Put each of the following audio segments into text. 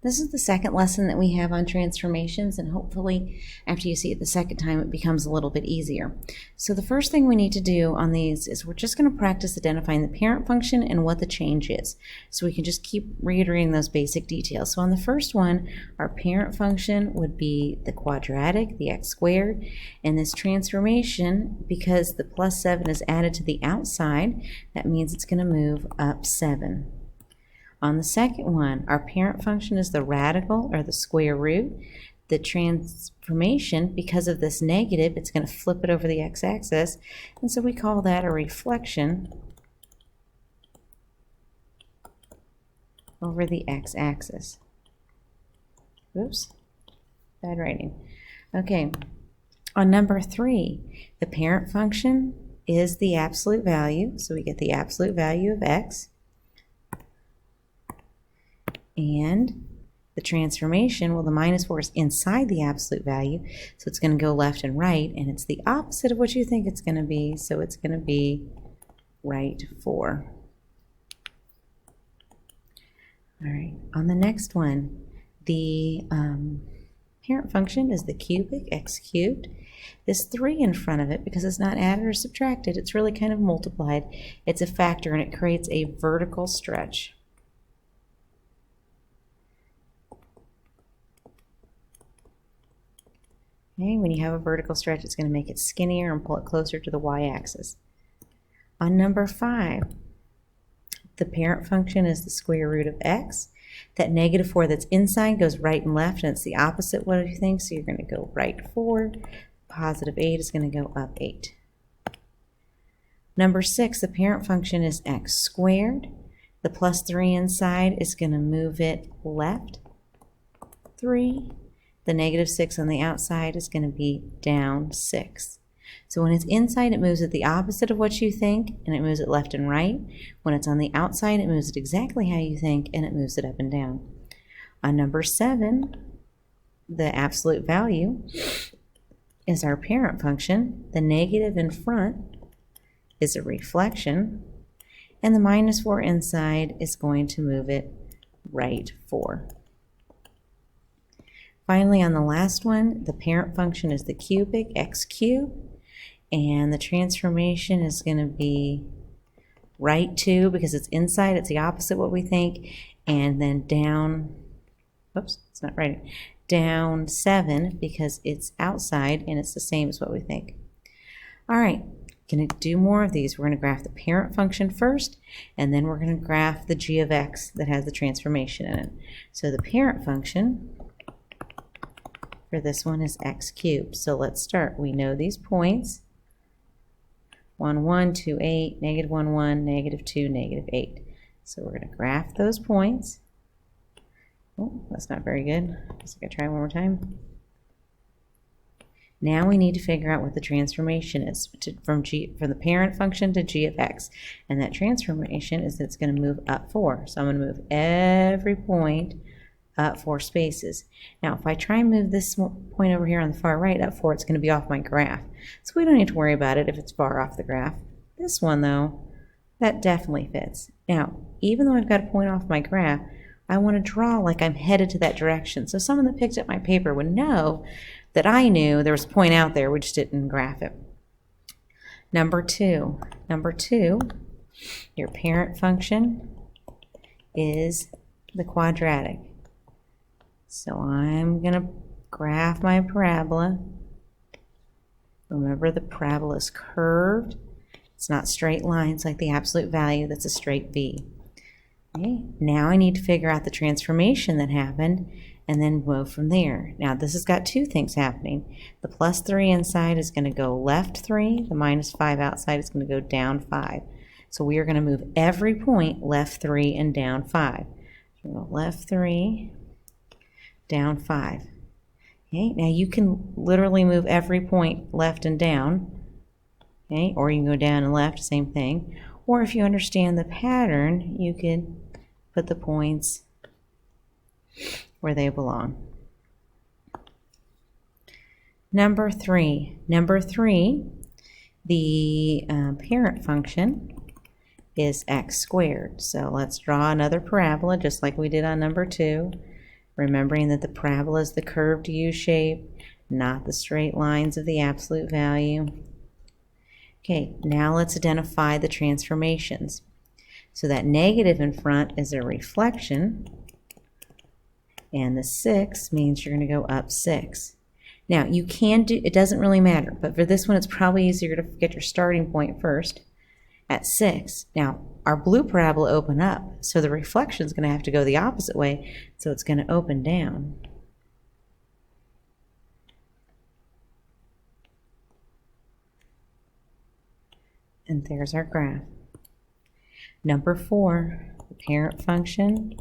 This is the second lesson that we have on transformations, and hopefully after you see it the second time it becomes a little bit easier. So the first thing we need to do on these is we're just going to practice identifying the parent function and what the change is. So we can just keep reiterating those basic details. So on the first one, our parent function would be the quadratic, the x squared, and this transformation, because the plus 7 is added to the outside, that means it's going to move up 7. On the second one, our parent function is the radical, or the square root. The transformation, because of this negative, it's going to flip it over the x-axis, and so we call that a reflection over the x-axis. Oops, bad writing. Okay, on number 3, the parent function is the absolute value, so we get the absolute value of x. And the transformation, well, the minus 4 is inside the absolute value, so it's going to go left and right, and it's the opposite of what you think it's going to be, so it's going to be right 4. All right, on the next one, the parent function is the cubic, x cubed. This 3 in front of it, because it's not added or subtracted, it's really kind of multiplied. It's a factor, and it creates a vertical stretch. Okay, when you have a vertical stretch, it's going to make it skinnier and pull it closer to the y-axis. On number 5, the parent function is the square root of x. That negative 4 that's inside goes right and left, and it's the opposite what you think, so you're going to go right 4. Positive 8 is going to go up 8. Number 6, the parent function is x squared. The plus 3 inside is going to move it left 3. The negative 6 on the outside is going to be down 6. So when it's inside, it moves it the opposite of what you think, and it moves it left and right. When it's on the outside, it moves it exactly how you think, and it moves it up and down. On number 7, the absolute value is our parent function. The negative in front is a reflection, and the minus 4 inside is going to move it right 4. Finally, on the last one, the parent function is the cubic, x cubed, and the transformation is going to be right 2, because it's inside, it's the opposite what we think, and then down, oops, it's not right, down 7, because it's outside, and it's the same as what we think. All right, going to do more of these. We're going to graph the parent function first, and then we're going to graph the g of x that has the transformation in it. So the parent function for this one is x cubed. So let's start. We know these points. 1, 1, 2, 8, negative 1, 1, negative 2, negative 8. So we're going to graph those points. Oh, that's not very good. Let's try one more time. Now we need to figure out what the transformation is from the parent function to g of x. And that transformation is that it's going to move up 4. So I'm going to move every point up 4 spaces. Now if I try and move this point over here on the far right up 4, it's going to be off my graph. So we don't need to worry about it if it's far off the graph. This one though, that definitely fits. Now even though I've got a point off my graph, I want to draw like I'm headed to that direction. So someone that picked up my paper would know that I knew there was a point out there, we just didn't graph it. Number 2, your parent function is the quadratic. So I'm going to graph my parabola. Remember, the parabola is curved. It's not straight lines like the absolute value. That's a straight V. Okay. Now I need to figure out the transformation that happened and then move from there. Now this has got 2 things happening. The plus 3 inside is going to go left 3. The minus 5 outside is going to go down 5. So we are going to move every point left 3 and down 5. So go left 3, down 5. Okay, now you can literally move every point left and down, okay, or you can go down and left, same thing. Or if you understand the pattern, you could put the points where they belong. Number 3, the parent function is x squared. So let's draw another parabola just like we did on number 2. remembering that the parabola is the curved U shape, not the straight lines of the absolute value. Okay, now let's identify the transformations. So that negative in front is a reflection, and the 6 means you're going to go up 6. Now, you can do, it doesn't really matter, but for this one it's probably easier to get your starting point first at 6. Now, our blue parabola open up, so the reflection is going to have to go the opposite way, so it's going to open down. And there's our graph. Number 4, the parent function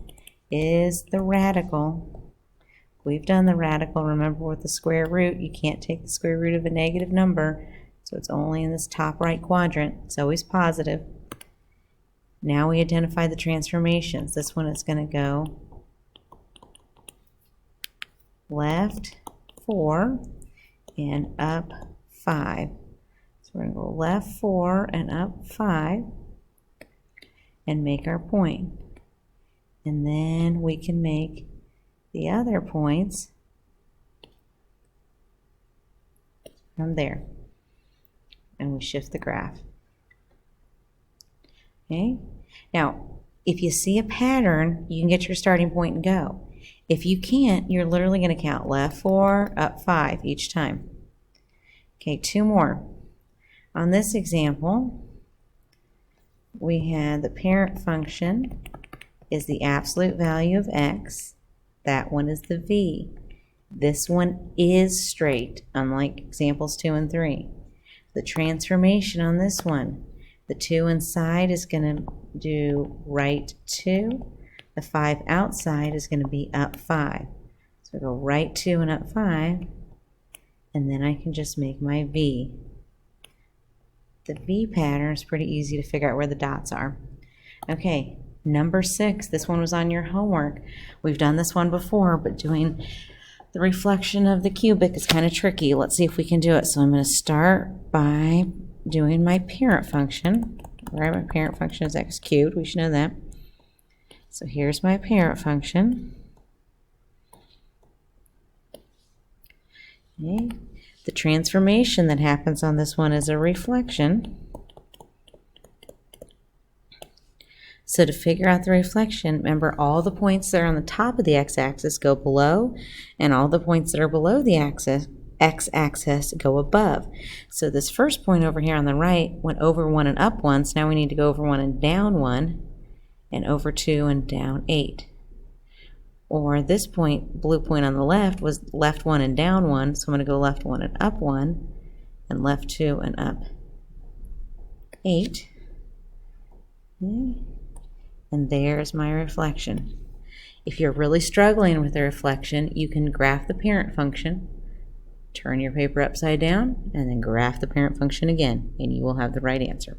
is the radical. We've done the radical, remember, with the square root. You can't take the square root of a negative number, so it's only in this top right quadrant. It's always positive. Now we identify the transformations. This one is going to go left 4 and up 5. So we're going to go left 4 and up 5 and make our point. And then we can make the other points from there. And we shift the graph. Okay? Now, if you see a pattern, you can get your starting point and go. If you can't, you're literally going to count left 4, up 5 each time. Okay, 2 more. On this example, we had the parent function is the absolute value of x. That one is the v. This one is straight, unlike examples 2 and 3. The transformation on this one, the 2 inside is going to do right 2. The 5 outside is going to be up 5. So I go right 2 and up 5, and then I can just make my v. The V pattern is pretty easy to figure out where the dots are. Okay, number 6, this one was on your homework. We've done this one before, but doing the reflection of the cubic is kind of tricky. Let's see if we can do it. So I'm going to start by doing my parent function. All right, my parent function is x cubed. We should know that. So here's my parent function. Okay. The transformation that happens on this one is a reflection. So to figure out the reflection, remember all the points that are on the top of the x-axis go below, and all the points that are below the x-axis go above. So this first point over here on the right went over 1 and up 1, so now we need to go over 1 and down 1, and over 2 and down 8. Or this point, blue point on the left, was left 1 and down 1, so I'm going to go left 1 and up 1, and left 2 and up 8. Okay. And there's my reflection. If you're really struggling with the reflection, you can graph the parent function, turn your paper upside down, and then graph the parent function again, and you will have the right answer.